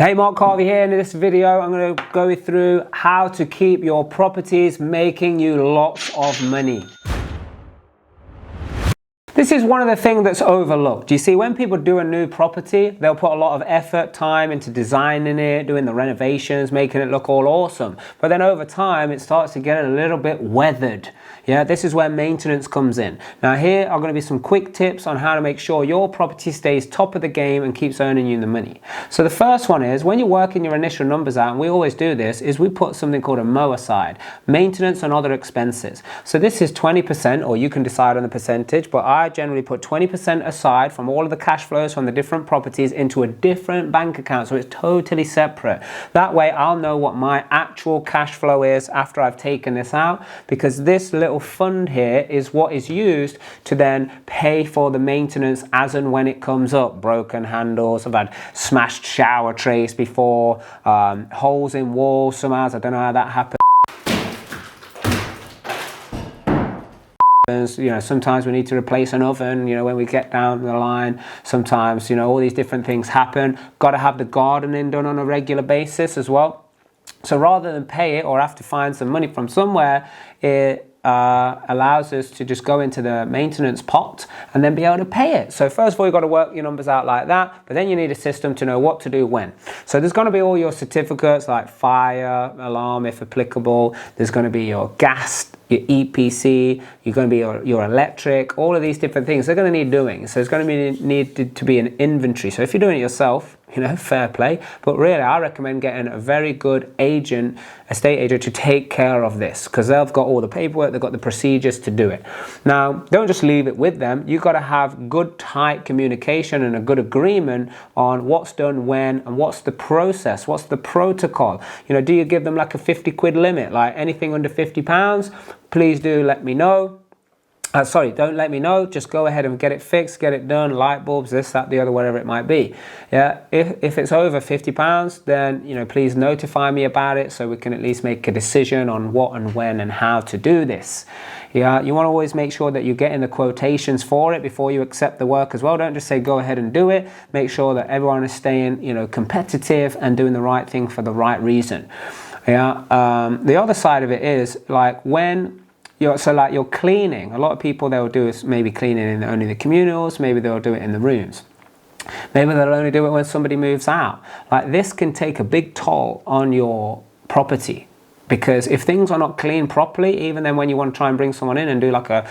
Hey, Mark Harvey here. In this video, I'm going to go through how to keep your properties making you lots of money. This is one of the things that's overlooked. You see, when people do a new property, they'll put a lot of effort, time into designing it, doing the renovations, making it look all awesome. But then over time, it starts to get a little bit weathered. Yeah, this is where maintenance comes in. Now here are going to be some quick tips on how to make sure your property stays top of the game and keeps earning you the money. So the first one is, when you're working your initial numbers out, and we always do this, is we put something called a MO aside, maintenance and other expenses. So this is 20%, or you can decide on the percentage, but I generally put 20% aside from all of the cash flows from the different properties into a different bank account, so it's totally separate. That way I'll know what my actual cash flow is after I've taken this out, because this little fund here is what is used to then pay for the maintenance as and when it comes up. Broken handles, I've had smashed shower trays before, holes in walls somehow, I don't know how that happened. You know, sometimes we need to replace an oven, you know, when we get down the line. Sometimes, you know, all these different things happen. Got to have the gardening done on a regular basis as well. So rather than pay it or have to find some money from somewhere, it allows us to just go into the maintenance pot and then be able to pay it. So first of all, you've got to work your numbers out like that, but then you need a system to know what to do when. So there's going to be all your certificates like fire alarm if applicable. There's going to be your gas, your EPC, you're going to be your electric, all of these different things they're going to need doing. So it's going to need to be an inventory. So if you're doing it yourself, you know, fair play, but really I recommend getting a very good agent, estate agent, to take care of this, because they've got all the paperwork, they've got the procedures to do it. Now, don't just leave it with them. You've got to have good, tight communication and a good agreement on what's done when and what's the process, what's the protocol. You know, do you give them like a 50 quid limit, like anything under £50, please do let me know. Sorry, don't let me know, just go ahead and get it fixed, get it done, light bulbs, this, that, the other, whatever it might be. Yeah, if it's over £50, then, you know, please notify me about it so we can at least make a decision on what and when and how to do this. Yeah, you want to always make sure that you're getting the quotations for it before you accept the work as well. Don't just say go ahead and do it. Make sure that everyone is staying, you know, competitive and doing the right thing for the right reason. Yeah, the other side of it is like when so like you're cleaning, a lot of people they'll do is maybe cleaning in only the communals, maybe they'll do it in the rooms. Maybe they'll only do it when somebody moves out. Like this can take a big toll on your property, because if things are not cleaned properly, even then when you want to try and bring someone in and do like a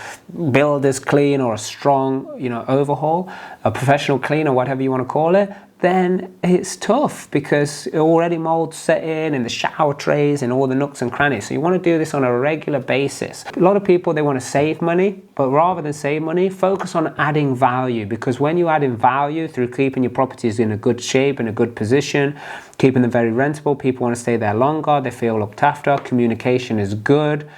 builder's clean or a strong, you know, overhaul, a professional clean or whatever you want to call it, then it's tough because already mold's set in the shower trays and all the nooks and crannies. So you want to do this on a regular basis. A lot of people, they want to save money, but rather than save money, focus on adding value, because when you add in value through keeping your properties in a good shape, in a good position, keeping them very rentable, people want to stay there longer, they feel looked after, communication is good,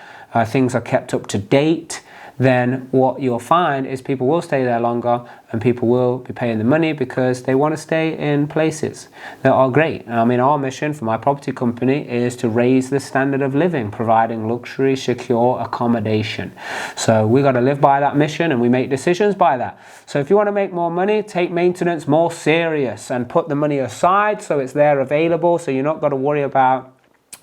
things are kept up to date, then what you'll find is people will stay there longer and people will be paying the money because they want to stay in places that are great. I mean, our mission for my property company is to raise the standard of living, providing luxury, secure accommodation. So we got to live by that mission and we make decisions by that. So if you want to make more money, take maintenance more serious and put the money aside so it's there available, so you're not got to worry about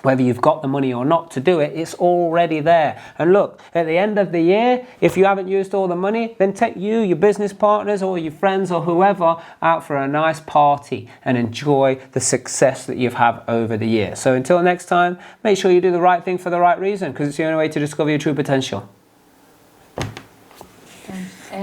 whether you've got the money or not to do it. It's already there. And look, at the end of the year, if you haven't used all the money, then take you, your business partners or your friends or whoever out for a nice party and enjoy the success that you've had over the year. So until next time, make sure you do the right thing for the right reason, because it's the only way to discover your true potential.